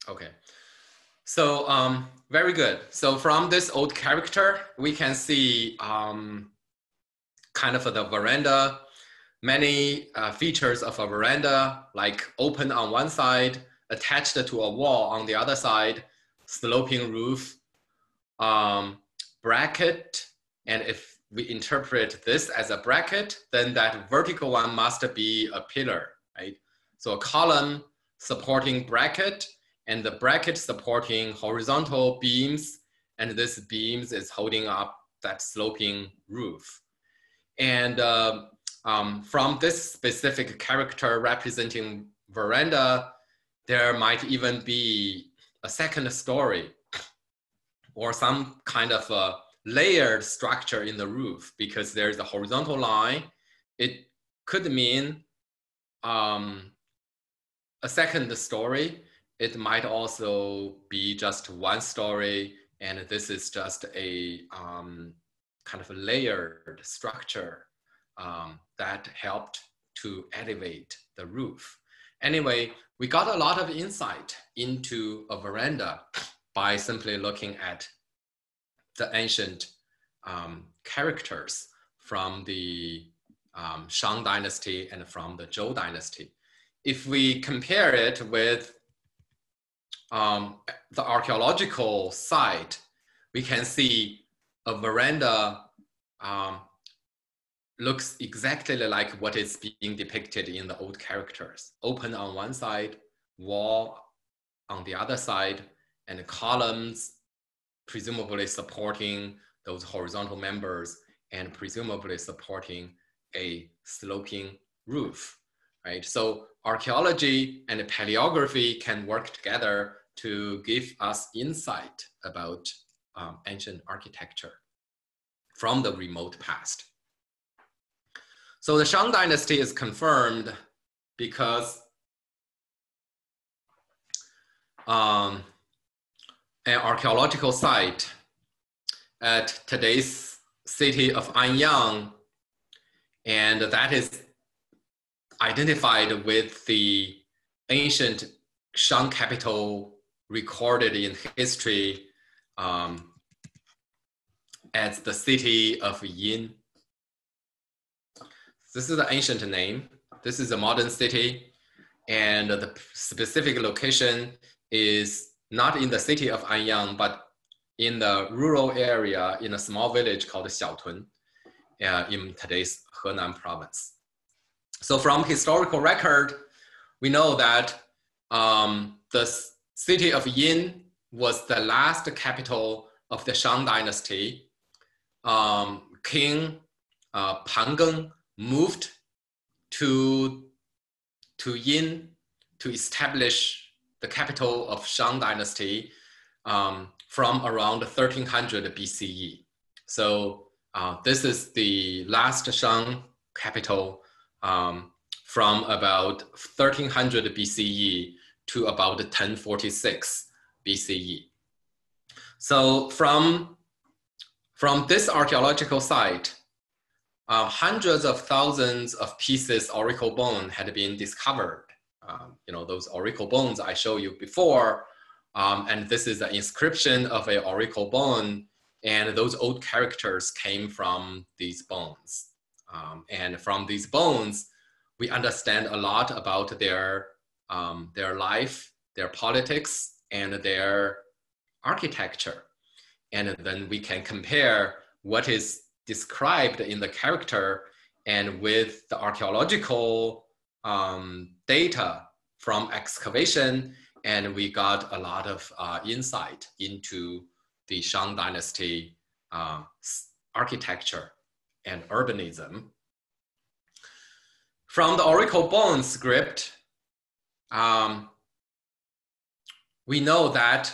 Okay. So very good. So from this old character, we can see kind of the veranda, many features of a veranda, like open on one side, attached to a wall on the other side, sloping roof, bracket. And if we interpret this as a bracket, then that vertical one must be a pillar, right? So a column supporting bracket, and the bracket supporting horizontal beams, and this beams is holding up that sloping roof. And from this specific character representing veranda, there might even be a second story or some kind of a layered structure in the roof, because there's a horizontal line. It could mean a second story. It might also be just one story, and this is just a kind of a layered structure that helped to elevate the roof. Anyway, we got a lot of insight into a veranda by simply looking at the ancient characters from the Shang Dynasty and from the Zhou Dynasty. If we compare it with the archaeological site, we can see a veranda looks exactly like what is being depicted in the old characters. Open on one side, wall on the other side, and columns presumably supporting those horizontal members and presumably supporting a sloping roof, right? So archaeology and paleography can work together to give us insight about ancient architecture from the remote past. So the Shang Dynasty is confirmed because an archaeological site at today's city of Anyang, and that is identified with the ancient Shang capital recorded in history as the city of Yin. This is the ancient name. This is a modern city, and the specific location is not in the city of Anyang, but in the rural area in a small village called Xiaotun in today's Henan province. So from historical record, we know that the city of Yin was the last capital of the Shang Dynasty. King Pangeng moved to Yin to establish the capital of Shang Dynasty from around 1300 BCE. So this is the last Shang capital from about 1300 BCE to about 1046 BCE. So from this archaeological site, hundreds of thousands of pieces aurical bone had been discovered. Those aurical bones I showed you before, and this is an inscription of an aurical bone, and those old characters came from these bones. And from these bones, we understand a lot about their life, their politics, and their architecture. And then we can compare what is described in the character and with the archaeological data from excavation, and we got a lot of insight into the Shang Dynasty architecture and urbanism. From the aurical bone script, we know that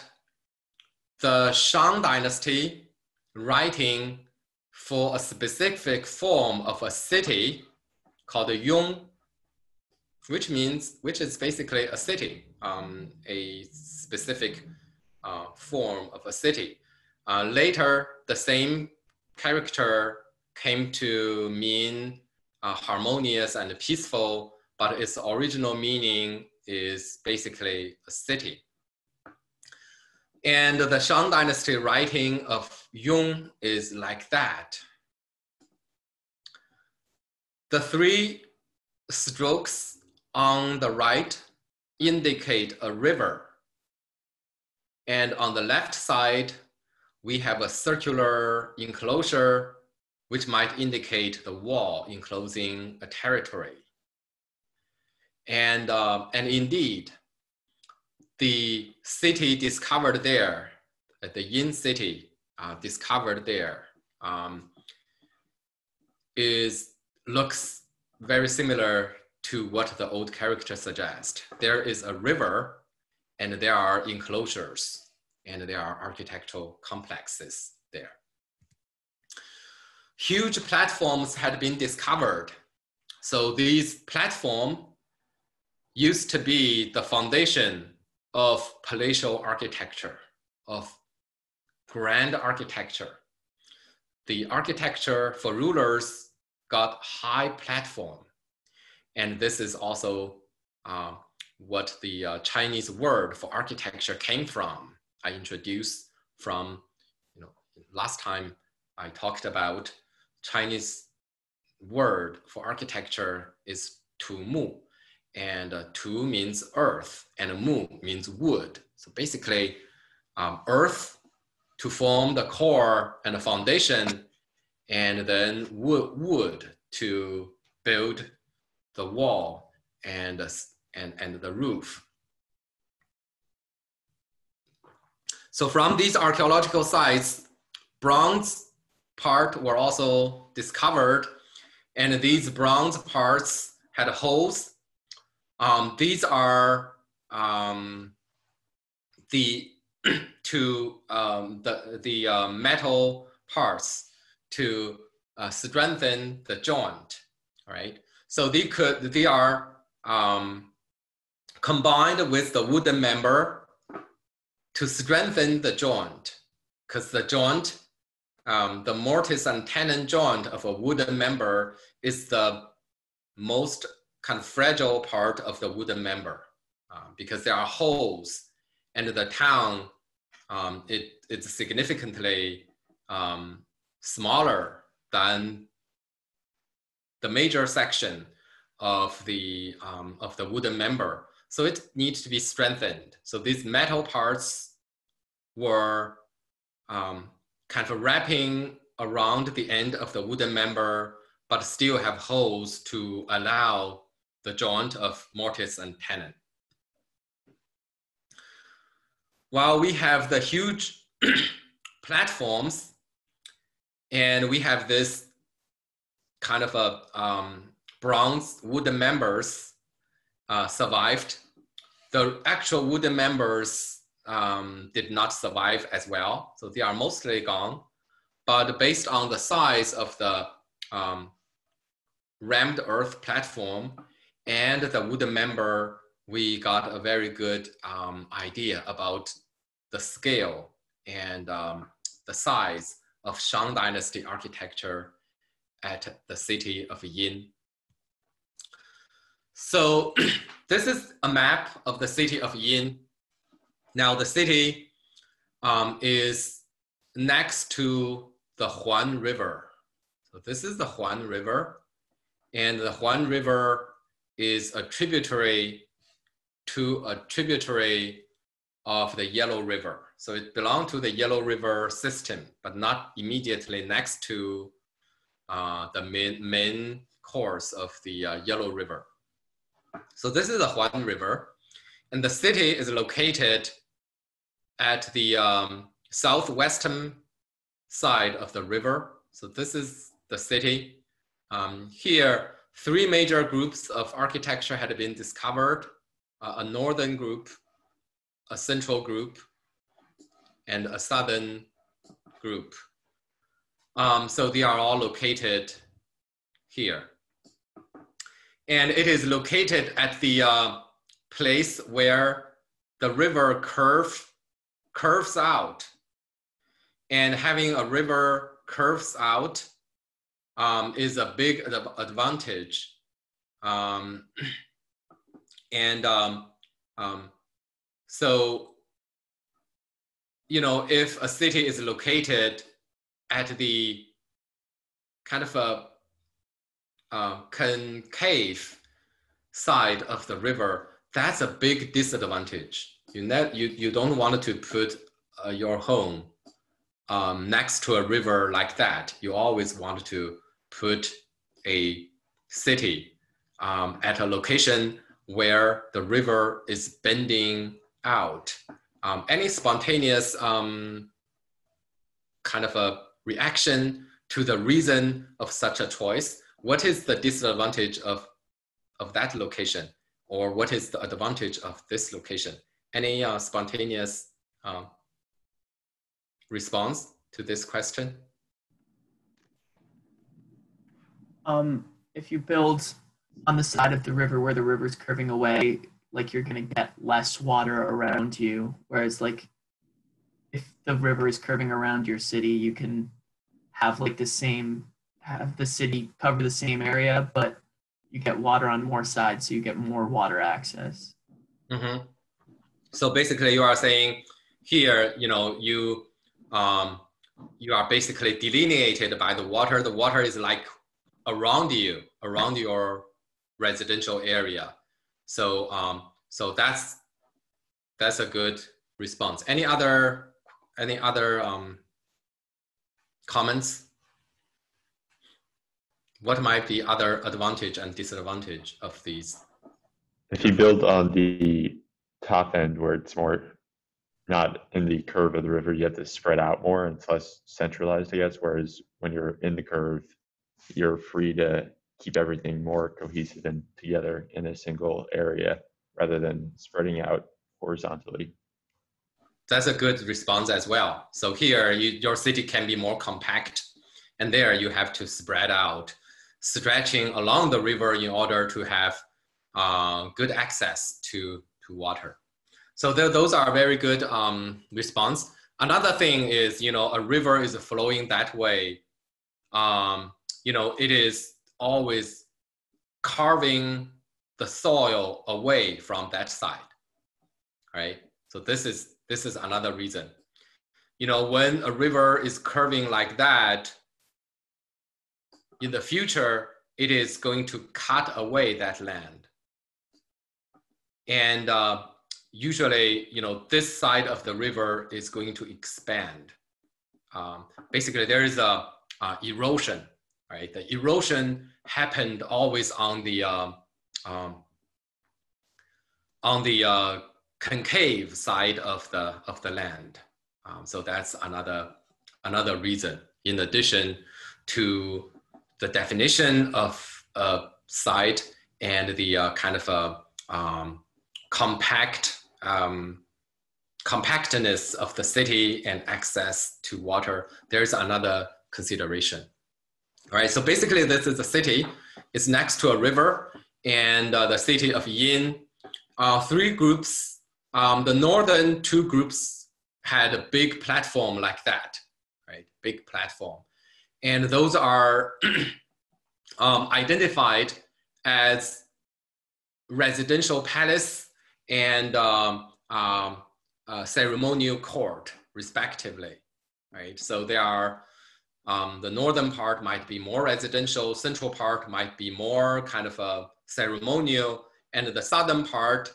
the Shang Dynasty writing for a specific form of a city called Yong, which is basically a city, a specific form of a city. Later, the same character came to mean harmonious and peaceful, but its original meaning is basically a city. And the Shang Dynasty writing of Yong is like that. The three strokes on the right indicate a river. And on the left side, we have a circular enclosure, which might indicate the wall enclosing a territory. And indeed, the city discovered there, the Yin city discovered there, looks very similar to what the old character suggests. There is a river and there are enclosures and there are architectural complexes there. Huge platforms had been discovered. So these platforms used to be the foundation of palatial architecture, of grand architecture. The architecture for rulers got high platform. And this is also what the Chinese word for architecture came from. I introduced from, last time I talked about Chinese word for architecture is tu mu. And tu means earth and mu means wood. So basically earth to form the core and the foundation, and then wood to build the wall and the roof. So from these archaeological sites, bronze parts were also discovered, and these bronze parts had holes. These are the metal parts to strengthen the joint, right? So they are combined with the wooden member to strengthen the joint, because the joint, the mortise and tenon joint of a wooden member is the most kind of fragile part of the wooden member, because there are holes, and the town, it's significantly smaller than the major section of the wooden member. So it needs to be strengthened. So these metal parts were kind of wrapping around the end of the wooden member, but still have holes to allow the joint of mortise and tenon. While we have the huge platforms, and we have this kind of a bronze wooden members survived, the actual wooden members did not survive as well. So they are mostly gone, but based on the size of the rammed earth platform and the wooden member, we got a very good idea about the scale and the size of Shang Dynasty architecture at the city of Yin. So this is a map of the city of Yin. Now the city is next to the Huan River. So this is the Huan River, and the Huan River is a tributary of the Yellow River. So it belongs to the Yellow River system, but not immediately next to the main course of the Yellow River. So this is the Huan River, and the city is located at the southwestern side of the river. So this is the city. Here, three major groups of architecture had been discovered: a northern group, a central group, and a southern group. So they are all located here. And it is located at the place where the river curves out. And having a river curves out is a big advantage. So you know, if a city is located at the kind of a concave side of the river, that's a big disadvantage. You don't want to put your home next to a river like that. You always want to put a city at a location where the river is bending out. Any spontaneous kind of a reaction to the reason of such a choice? What is the disadvantage of that location? Or what is the advantage of this location? Any spontaneous response to this question? If you build on the side of the river where the river's curving away, like you're gonna get less water around you. Whereas like if the river is curving around your city, you can have like have the city cover the same area, but you get water on more sides, so you get more water access. Mm-hmm. So basically you are saying here, you know, you are basically delineated by the water. The water is like around you, around your residential area. So so that's a good response. Any other comments? What might be other advantage and disadvantage of these? If you build on the top end where it's more not in the curve of the river, you have to spread out more and it's less centralized, I guess. Whereas when you're in the curve, you're free to keep everything more cohesive and together in a single area rather than spreading out horizontally. That's a good response as well. So here, your city can be more compact, and there you have to spread out, stretching along the river in order to have good access to water. So those are very good response. Another thing is, you know, a river is flowing that way. You know, it is always carving the soil away from that side, right? So this is another reason. You know, when a river is curving like that, in the future, it is going to cut away that land. And usually, you know, this side of the river is going to expand. Basically, there is a erosion, right? The erosion happened always on the concave side of the land. So that's another reason, in addition to the definition of a site and the kind of compactness of the city and access to water. There's another consideration. All right, so basically this is a city. It's next to a river, and the city of Yin. Three groups, the northern two groups had a big platform like that, right? Big platform. And those are identified as residential palace and ceremonial court, respectively, right? So they are, the northern part might be more residential, central part might be more kind of a ceremonial, and the southern part,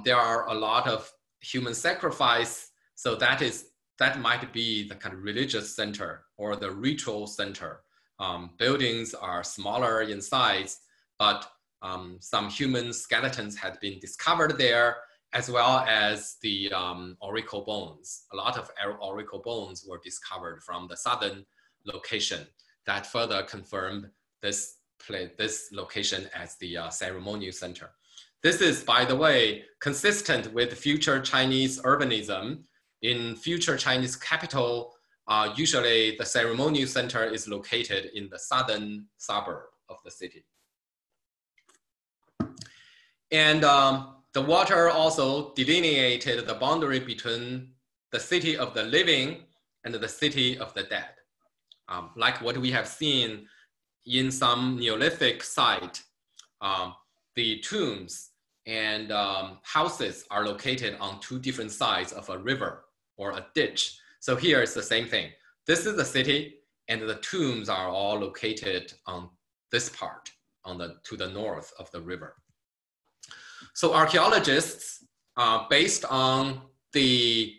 there are a lot of human sacrifice. So that might be the kind of religious center or the ritual center. Buildings are smaller in size, but some human skeletons had been discovered there, as well as the auricle bones. A lot of auricle bones were discovered from the southern location that further confirmed this location as the ceremonial center. This is, by the way, consistent with future Chinese urbanism. In future Chinese capital, usually the ceremonial center is located in the southern suburb of the city. And the water also delineated the boundary between the city of the living and the city of the dead. Like what we have seen in some Neolithic site, the tombs and houses are located on two different sides of a river. or a ditch. So here it's the same thing. This is the city, and the tombs are all located on this part, to the north of the river. So archaeologists, based on the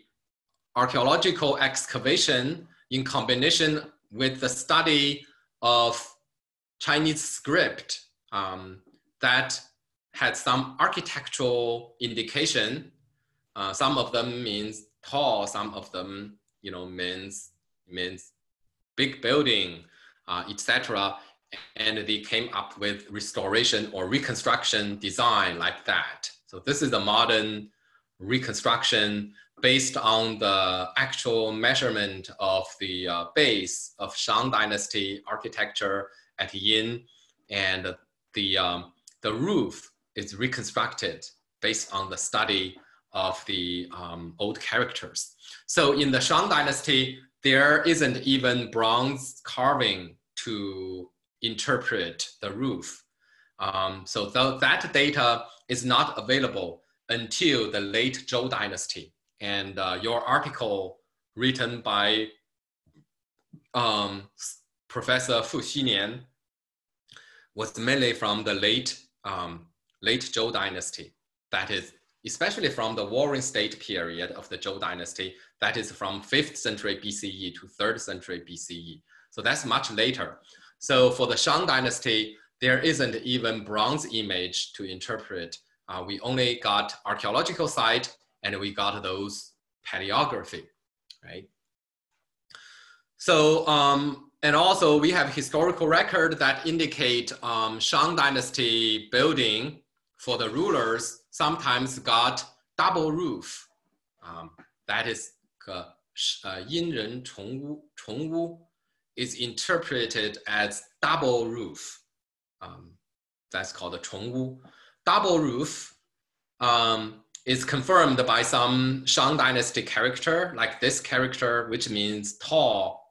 archaeological excavation in combination with the study of Chinese script that had some architectural indication. Some of them means tall, some of them, means big building, etc. And they came up with restoration or reconstruction design like that. So this is a modern reconstruction based on the actual measurement of the base of Shang Dynasty architecture at Yin, and the roof is reconstructed based on the study of the old characters. So in the Shang Dynasty, there isn't even bronze carving to interpret the roof. So that data is not available until the late Zhou Dynasty. And your article written by Professor Fu Xinian was mainly from the late Zhou Dynasty. That is, especially from the Warring State period of the Zhou Dynasty, that is from 5th century BCE to 3rd century BCE. So that's much later. So for the Shang Dynasty, there isn't even bronze image to interpret. We only got archaeological site, and we got those paleography, right? So, and also we have historical record that indicate Shang Dynasty building for the rulers sometimes got double roof. That is, 殷人重屋, 重屋 is interpreted as double roof. That's called a 重屋. Double roof is confirmed by some Shang Dynasty character, like this character, which means tall.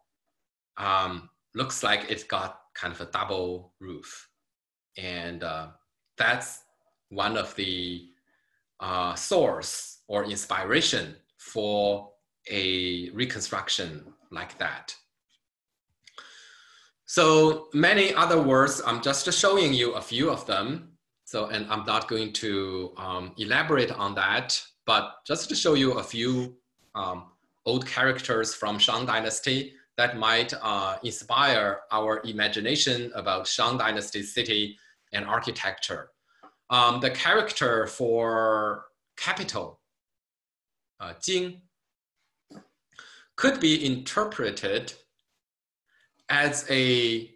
Looks like it's got kind of a double roof. And that's one of the source or inspiration for a reconstruction like that. So many other words, I'm just showing you a few of them. So, and I'm not going to elaborate on that, but just to show you a few old characters from Shang Dynasty that might inspire our imagination about Shang Dynasty city and architecture. The character for capital, Jing, could be interpreted as a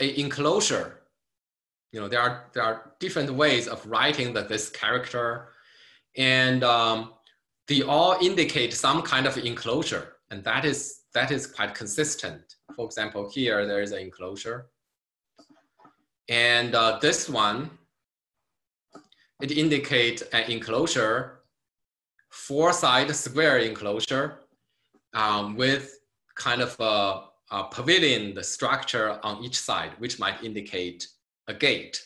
enclosure. There are different ways of writing this character, and they all indicate some kind of enclosure, and that is quite consistent. For example, here there is an enclosure, and this one, it indicates an enclosure, four-side square enclosure with kind of a pavilion, the structure on each side, which might indicate a gate.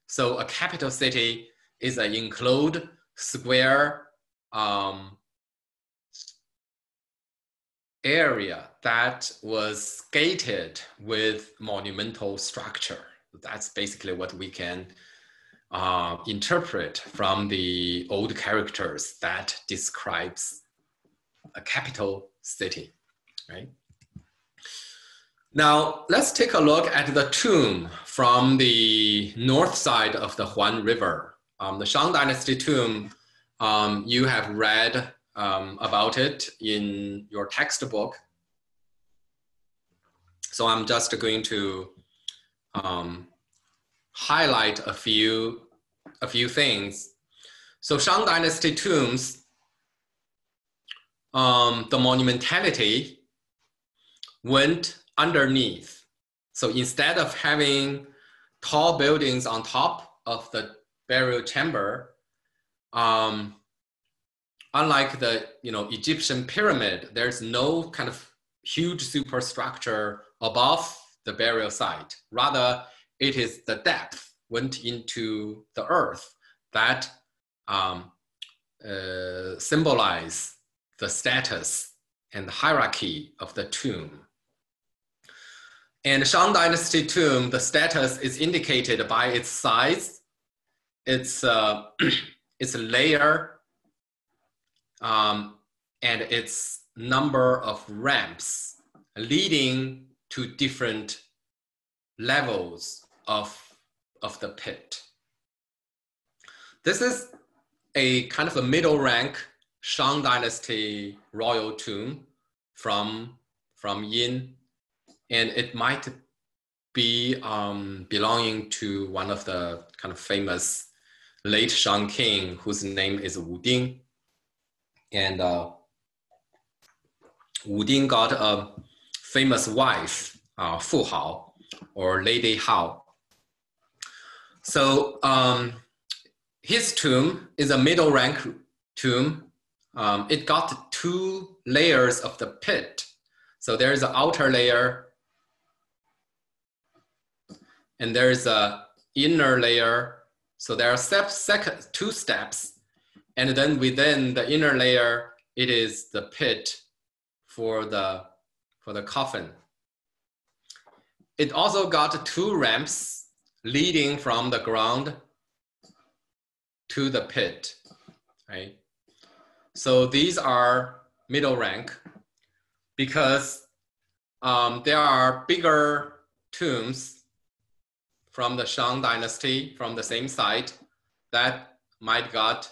So a capital city is an enclosed square area that was gated with monumental structure. That's basically what we can interpret from the old characters that describes a capital city, right? Now, let's take a look at the tomb from the north side of the Huan River. The Shang Dynasty tomb, you have read about it in your textbook. So I'm just going to highlight a few things. So Shang Dynasty tombs, the monumentality went underneath. So instead of having tall buildings on top of the burial chamber, unlike the Egyptian pyramid, there's no kind of huge superstructure above the burial site. Rather, it is the depth went into the earth that symbolize the status and hierarchy of the tomb. And Shang Dynasty tomb, the status is indicated by its size, its layer, and its number of ramps leading to different levels of the pit. This is a kind of a middle rank Shang Dynasty royal tomb from Yin, and it might be belonging to one of the kind of famous late Shang king whose name is Wu Ding. And Wu Ding got a famous wife, Fu Hao, or Lady Hao. So his tomb is a middle rank tomb. It got two layers of the pit. So there's an outer layer and there's an inner layer. So there are two steps. And then within the inner layer, it is the pit for the coffin. It also got two ramps leading from the ground to the pit, right? So these are middle rank because there are bigger tombs from the Shang Dynasty from the same site that might got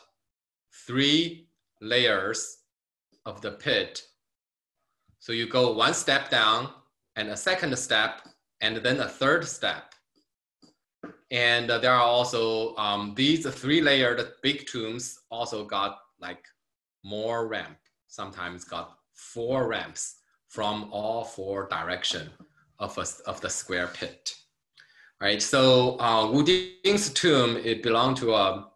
3 layers of the pit. So you go one step down and a second step and then a third step. And there are also these 3-layered big tombs also got like more ramp, sometimes got 4 ramps from all 4 directions of the square pit. Right, so Wu Ding's tomb, it belonged to a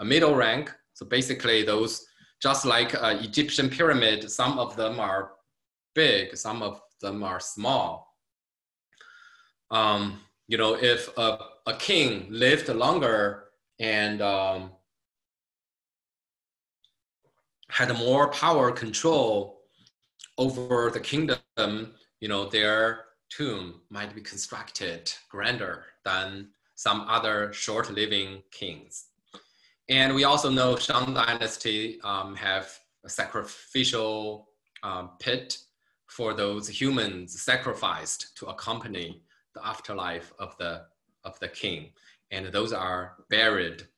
middle rank. So basically those, just like Egyptian pyramid, some of them are big, some of them are small. You know, if a king lived longer and had more power control over the kingdom, you know, their tomb might be constructed grander than some other short-living kings. And we also know Shang Dynasty have a sacrificial pit for those humans sacrificed to accompany the afterlife of the king. And those are buried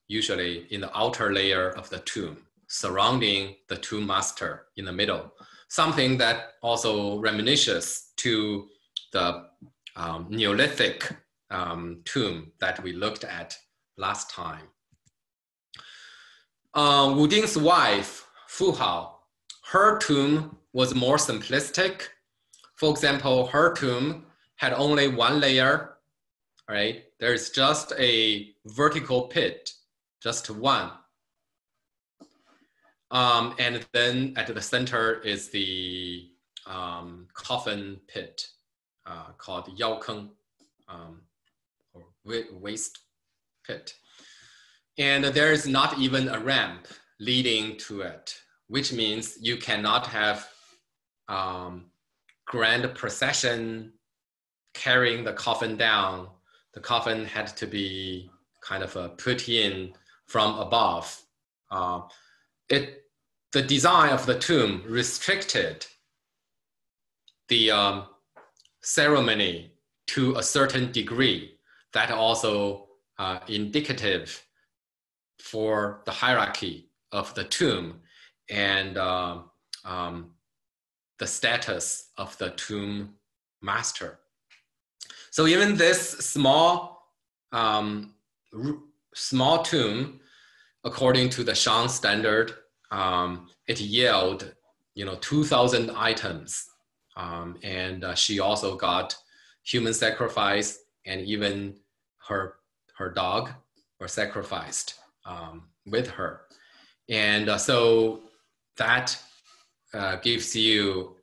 usually in the outer layer of the tomb, surrounding the tomb master in the middle. Something that also reminisces to the Neolithic tomb that we looked at last time. Wu Ding's wife, Fu Hao, her tomb was more simplistic. For example, her tomb had only 1 layer, right? There's just a vertical pit, just 1. And then at the center is the coffin pit called Yao Keng, or waste pit. And there is not even a ramp leading to it, which means you cannot have grand procession carrying the coffin down. The coffin had to be kind of put in from above. The design of the tomb restricted the ceremony to a certain degree that also indicative for the hierarchy of the tomb and the status of the tomb master. So even this small tomb, according to the Shang standard, it yielded, 2,000 items. And she also got human sacrifice, and even her dog were sacrificed with her. And so that gives you,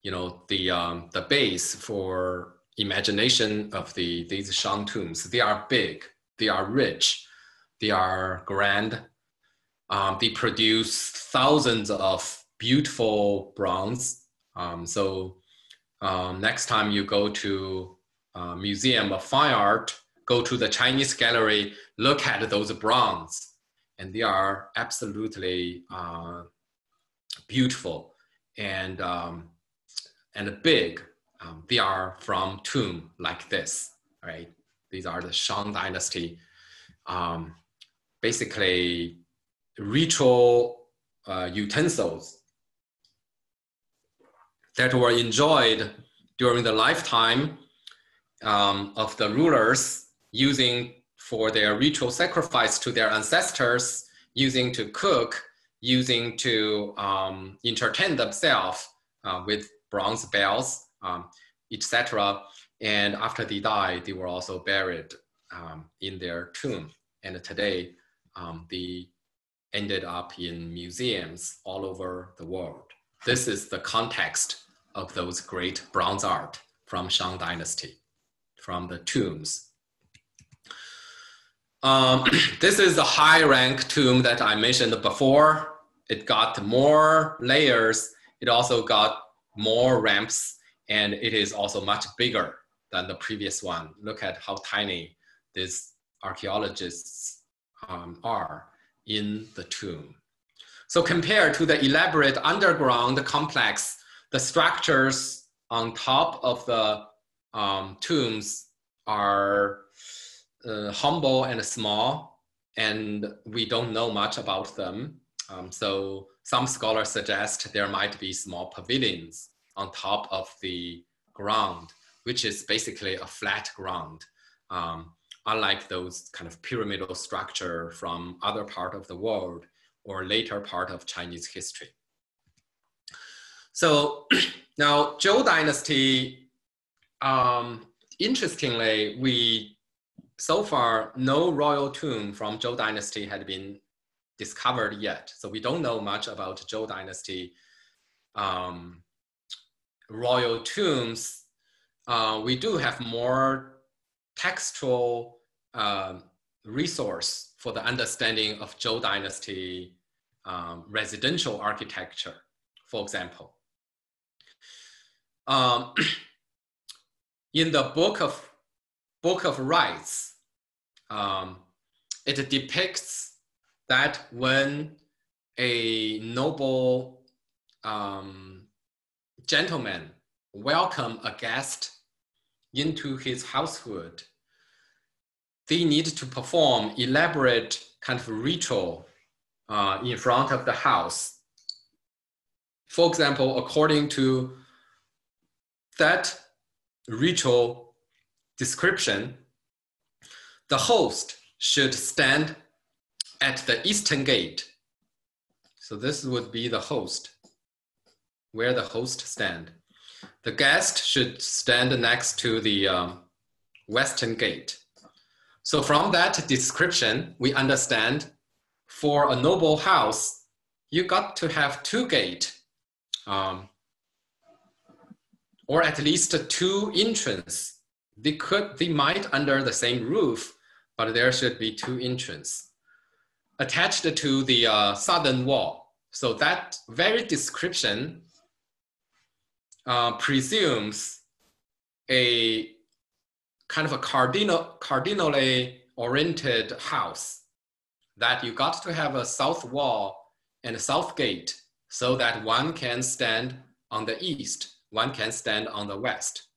the base for imagination of these Shang tombs. They are big, they are rich, They are grand. They produce thousands of beautiful bronze. Next time you go to Museum of Fine Art, go to the Chinese gallery, look at those bronze, and they are absolutely beautiful and big. They are from tomb like this, right? These are the Shang Dynasty, basically ritual utensils that were enjoyed during the lifetime of the rulers, using for their ritual sacrifice to their ancestors, using to cook, using to entertain themselves with bronze bells, etc. And after they died, they were also buried in their tomb. And today, they ended up in museums all over the world. This is the context of those great bronze art from Shang Dynasty, from the tombs. This is the high rank tomb that I mentioned before. It got more layers. It also got more ramps, and it is also much bigger than the previous one. Look at how tiny these archaeologists are in the tomb. So compared to the elaborate underground complex, the structures on top of the tombs are humble and small, and we don't know much about them. So some scholars suggest there might be small pavilions on top of the ground, which is basically a flat ground, unlike those kind of pyramidal structure from other part of the world or later part of Chinese history. So now Zhou Dynasty, interestingly, so far no royal tomb from Zhou Dynasty had been discovered yet. So we don't know much about Zhou Dynasty royal tombs. We do have more textual resource for the understanding of Zhou Dynasty residential architecture, for example. In the Book of Rites, it depicts that when a noble gentleman welcomes a guest into his household, they need to perform elaborate kind of ritual in front of the house. For example, according to that ritual description, the host should stand at the eastern gate. So this would be the host, where the host stand. The guest should stand next to the western gate. So from that description, we understand for a noble house, you got to have two gates, or at least two entrances. They might under the same roof, but there should be two entrances attached to the southern wall. So that very description presumes a kind of a cardinally oriented house, that you got to have a south wall and a south gate so that one can stand on the east, one can stand on the west,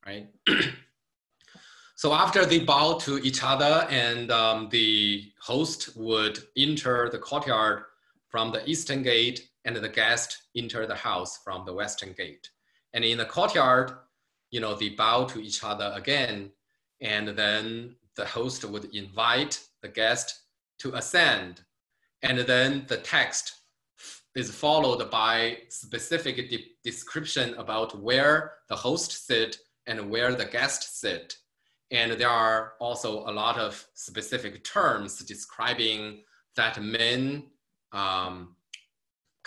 right? So after they bow to each other, and the host would enter the courtyard from the eastern gate, and the guest enter the house from the western gate. And in the courtyard, you know, they bow to each other again, and then the host would invite the guest to ascend. And then the text is followed by specific description about where the host sit and where the guest sit. And there are also a lot of specific terms describing that main kind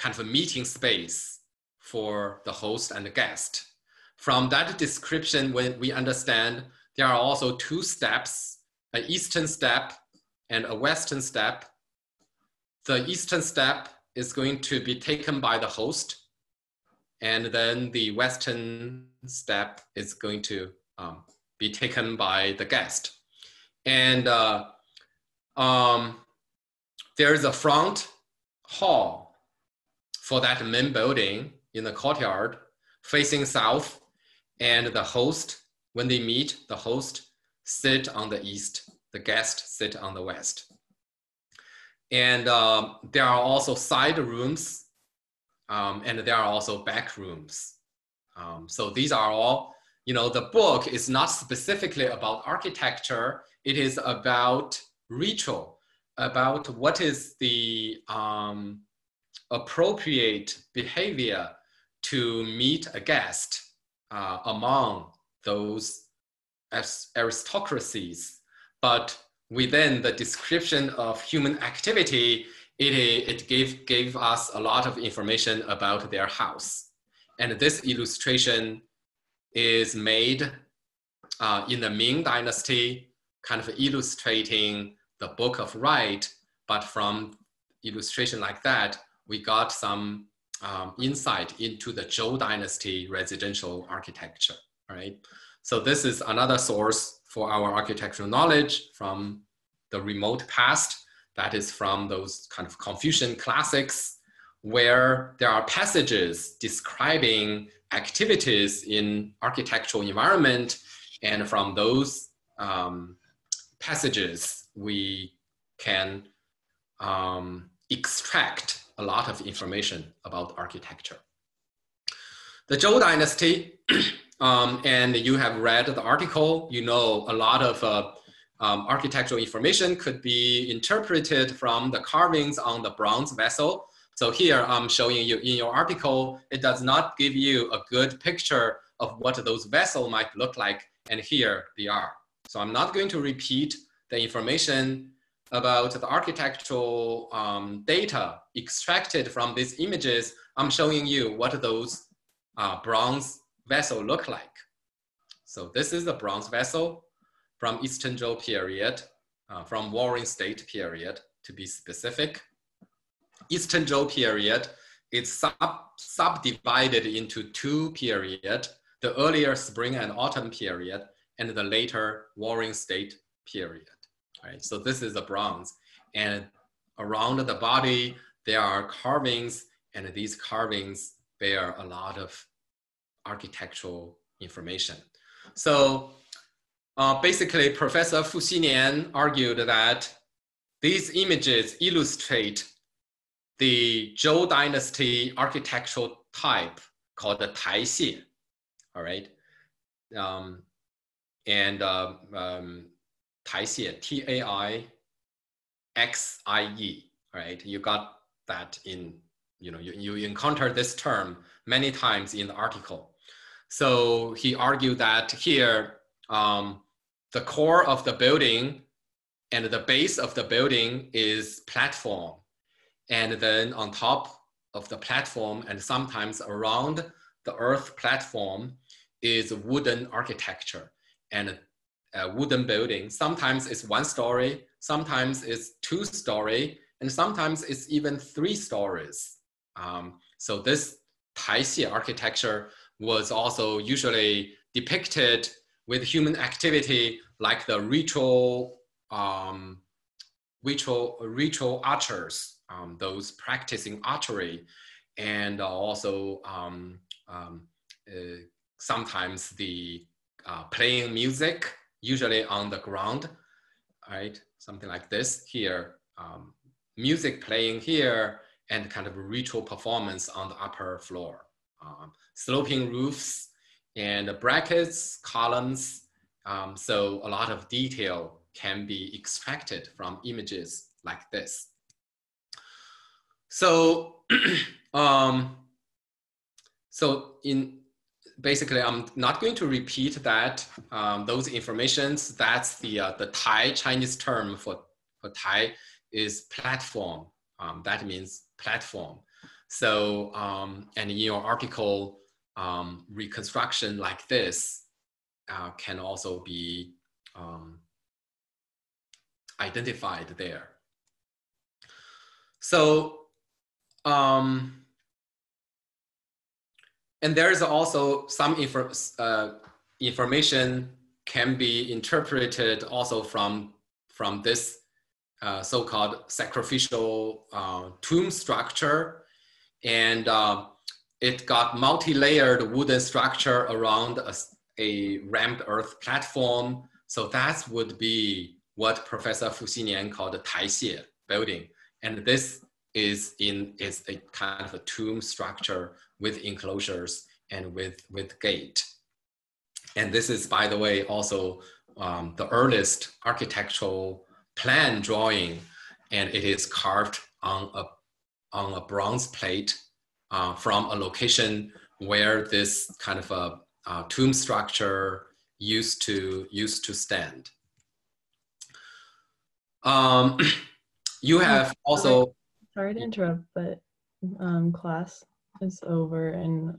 of a meeting space for the host and the guest. From that description, when we understand there are also two steps, an eastern step and a western step. The eastern step is going to be taken by the host, and then the western step is going to be taken by the guest. And there's a front hall for that main building in the courtyard facing south, and the host, when they meet, the host sit on the east, the guest sit on the west. And there are also side rooms, and there are also back rooms. So these are all, you know, the book is not specifically about architecture. It is about ritual, about what is the appropriate behavior to meet a guest among those aristocracies. But within the description of human activity, it gave us a lot of information about their house. And this illustration is made in the Ming Dynasty, kind of illustrating the Book of Right, but from illustration like that, we got some insight into the Zhou Dynasty residential architecture, right? So this is another source for our architectural knowledge from the remote past. That is from those kind of Confucian classics, where there are passages describing activities in architectural environment. And from those passages, we can extract a lot of information about architecture. The Zhou Dynasty, and you have read the article, you know a lot of architectural information could be interpreted from the carvings on the bronze vessel. So here I'm showing you in your article, it does not give you a good picture of what those vessels might look like, and here they are. So I'm not going to repeat the information about the architectural data extracted from these images. I'm showing you what those bronze vessels look like. So this is a bronze vessel from Eastern Zhou period, from Warring State period to be specific. Eastern Zhou period is subdivided into two periods, the earlier spring and autumn period and the later Warring State period. Right? So this is a bronze, and around the body there are carvings, and these carvings bear a lot of architectural information. So basically, Professor Fu Xinian argued that these images illustrate the Zhou Dynasty architectural type called the Taishi, all right? Taishi, T-A-I-X-I-E, right? You got that in, you know, you encounter this term many times in the article. So he argued that here, the core of the building and the base of the building is platform. And then on top of the platform and sometimes around the earth platform is wooden architecture and a wooden building. Sometimes it's 1 story, sometimes it's 2 story, and sometimes it's even 3 stories. So this Taishi architecture was also usually depicted with human activity, like the ritual archers, those practicing archery, and also sometimes the playing music, usually on the ground, right? Something like this here, music playing here, and kind of a ritual performance on the upper floor. Sloping roofs and brackets, columns. So a lot of detail can be extracted from images like this. So, basically, I'm not going to repeat that, those informations. That's the Thai Chinese term for Thai is platform. That means platform. So, and in your article, reconstruction like this can also be identified there. So, and there's also some information can be interpreted also from this so-called sacrificial tomb structure. And it got multi-layered wooden structure around a rammed earth platform. So that would be what Professor Fu Xinian called the Taishi Building. And this is a kind of a tomb structure with enclosures and with gate. And this is, by the way, also the earliest architectural plan drawing, and it is carved on a bronze plate from a location where this kind of a tomb structure used to stand. You have also. Sorry to interrupt, but class is over, and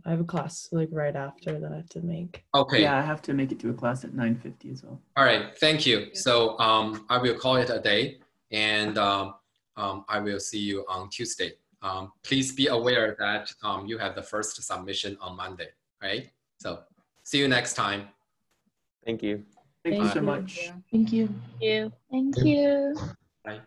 I have a class like right after that I have to make. Okay. Yeah, I have to make it to a class at 9:50 as well. All right, thank you. So I will call it a day, and I will see you on Tuesday. Please be aware that you have the first submission on Monday, right? So see you next time. Thank you. Thank you so much. Thank you. Thank you. Bye.